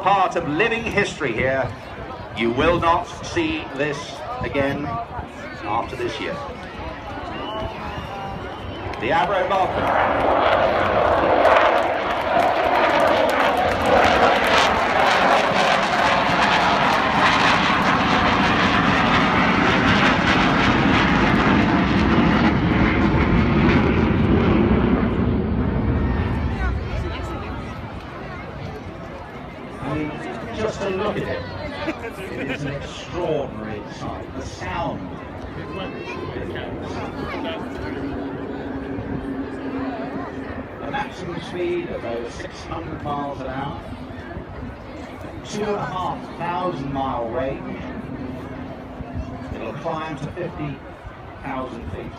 part of living history here. You will not see this again after this year. The Avro Vulcan. Just to look at it, it is an extraordinary sight. The sound. A maximum speed of over 600 miles an hour, 2,500 mile range. It'll climb to 50,000 feet.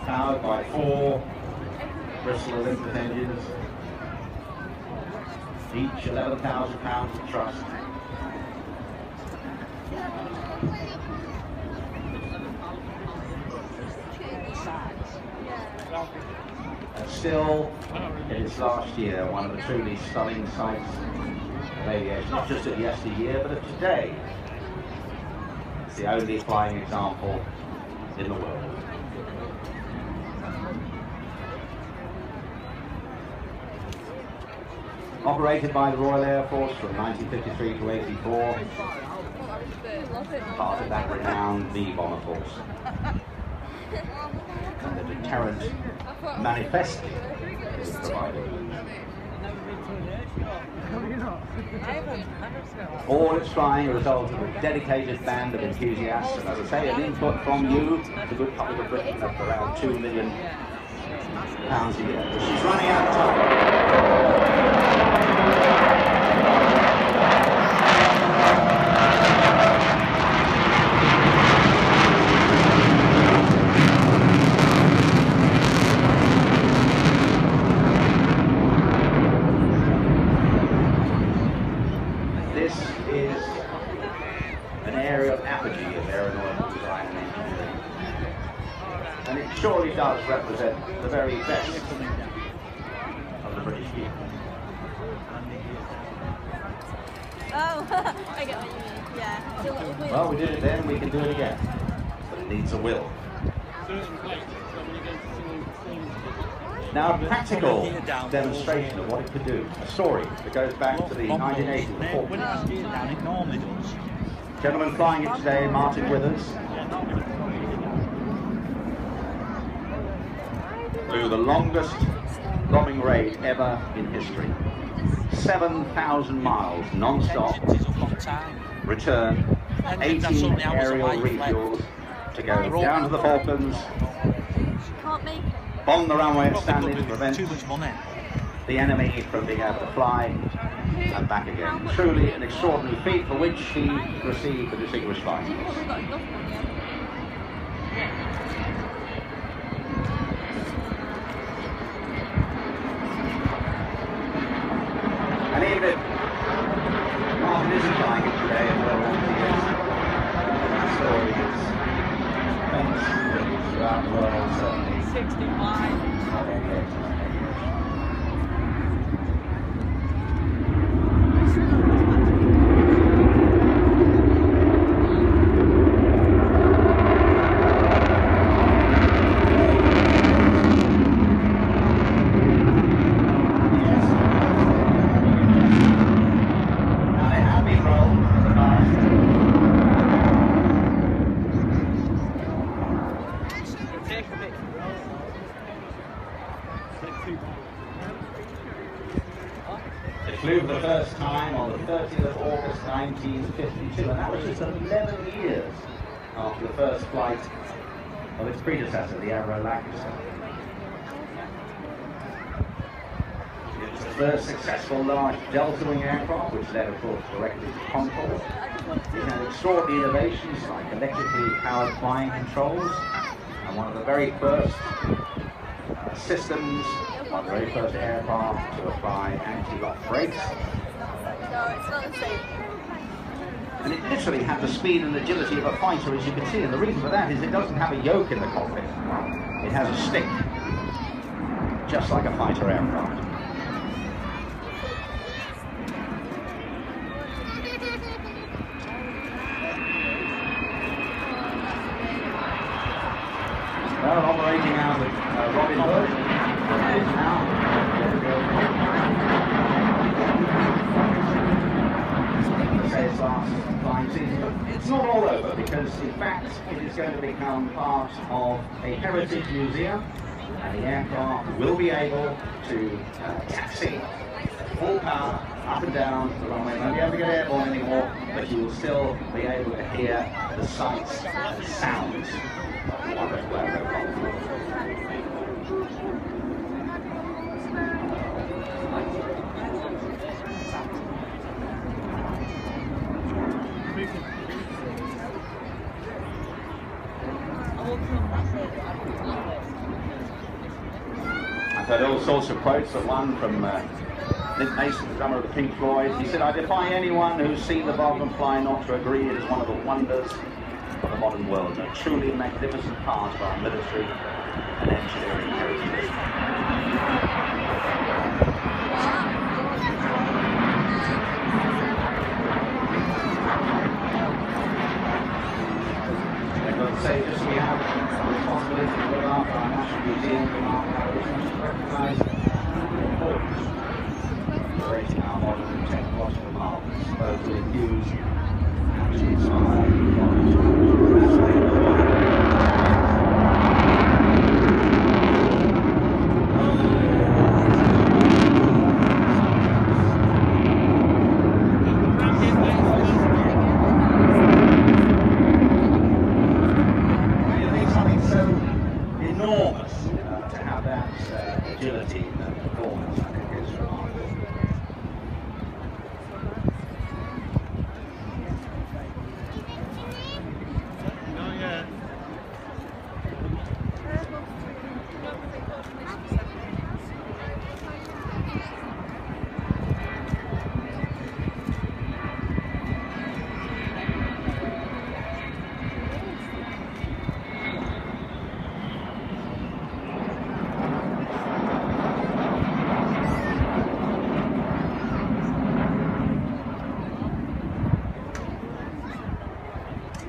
Powered by 4 Bristol Olympus engines. Each 11,000 pounds of thrust. And still, in its last year, one of the truly stunning sights of aviation, not just of yesteryear, but of today. It's the only flying example in the world. Operated by the Royal Air Force from 1953 to 84, part of that renowned V bomber force. And the deterrent manifestly is provided. All its flying a result of a dedicated band of enthusiasts, and as I say, an input from you, the good public of Britain, of around £2 million a year. She's running out of time. This is an area of apogee of aeronautical design and engineering, and it surely does represent the very best of the British people. Oh, I get what you mean, yeah. Well, we did it then, we can do it again, but it needs a will. Now, a practical demonstration of what it could do. A story that goes back to the 1980s. Gentleman flying it today, Martin Withers, flew the longest bombing raid ever in history. 7,000 miles non-stop, return, 18 aerial refuels to go down to the Falklands, bomb the runway at Stanley to prevent the enemy from being able to fly, and back again. Truly an extraordinary feat for which he received the Distinguished Flying Cross. And even if Martin isn't flying it today, and well, that story is famous throughout the world, certainly. 65. It flew for the first time on the 30th of August 1952, and that was just 11 years after the first flight of its predecessor, the Avro Vulcan. It was the first successful large delta wing aircraft, which led, of course, directly to Concord. It had extraordinary innovations like electrically powered flying controls, and one of the very first systems, one of the very first aircraft to apply anti-lock brakes. No, it's not the same. And it literally had the speed and agility of a fighter, as you can see, and the reason for that is it doesn't have a yoke in the cockpit. It has a stick, just like a fighter aircraft. In fact, it is going to become part of a heritage museum, and the aircraft will be able to taxi full power up and down the runway. You won't be able to get airborne anymore, but you will still be able to hear the sights and sounds of the wonderful Avro Vulcan. I've heard all sorts of quotes, but one from Nick Mason, the drummer of the Pink Floyd. He said, "I defy anyone who's seen the Vulcan fly not to agree it is one of the wonders of the modern world, a truly magnificent part of our military and engineering heritage." I've got to say, just we have a responsibility to look after our National Museum and our heritage, to recognise the importance of creating our modern technological marvels, both to infuse and to inspire knowledge. Agility and performance, I think, is remarkable. Not yet.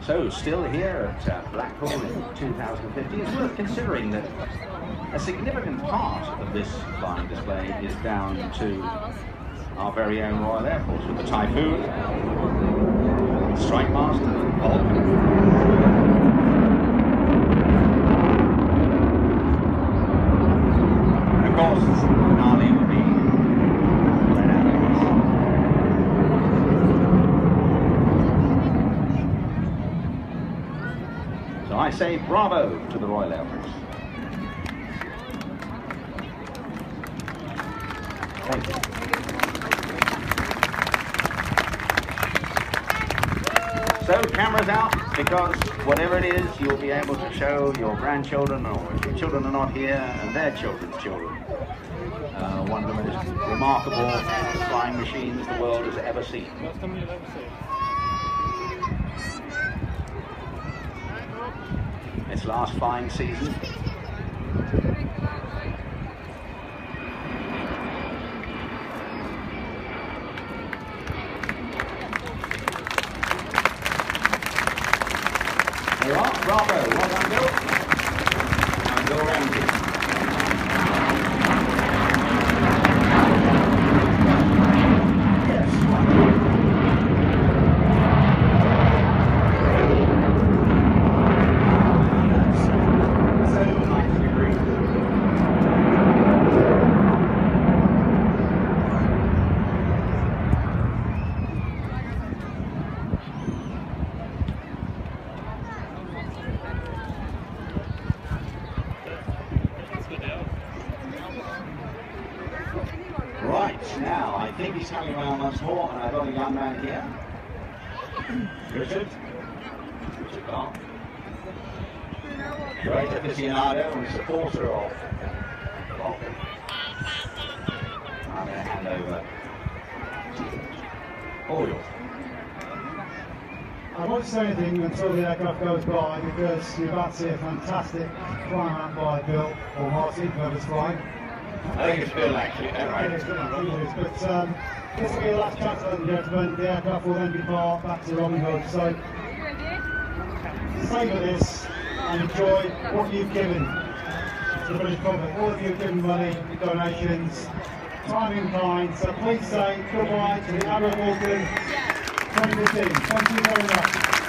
So, still here at Blackpool in 2015, it's worth considering that a significant part of this flying display is down to our very own Royal Air Force, with the Typhoon, Strike Master, Vulcan. And of course, finale will be So I say bravo to the Royal Air Force. Thank you. So cameras out, because whatever it is, you'll be able to show your grandchildren, or if your children are not here, and their children's children. One of the most remarkable flying machines the world has ever seen. Its last flying season. There you are, bravo, well done, Bill. And go around here. Right, now I think he's coming around once more, and I've got a young man here. Richard Clark. Great aficionado and supporter of Vulcan. I'm going to hand over to all yours. I won't say anything until the aircraft goes by, because you're about to see a fantastic climb out by Bill or Marty, whoever's flying. I think it's Bill, actually, right? It is, but this will be the last chance, ladies and gentlemen. The aircraft will then be parked back to Robin Hood. So savour this and enjoy what you've given to the British public. All of you have given money, donations, time in kind. So please say goodbye to the Avro Vulcan 2015. Thank you very much.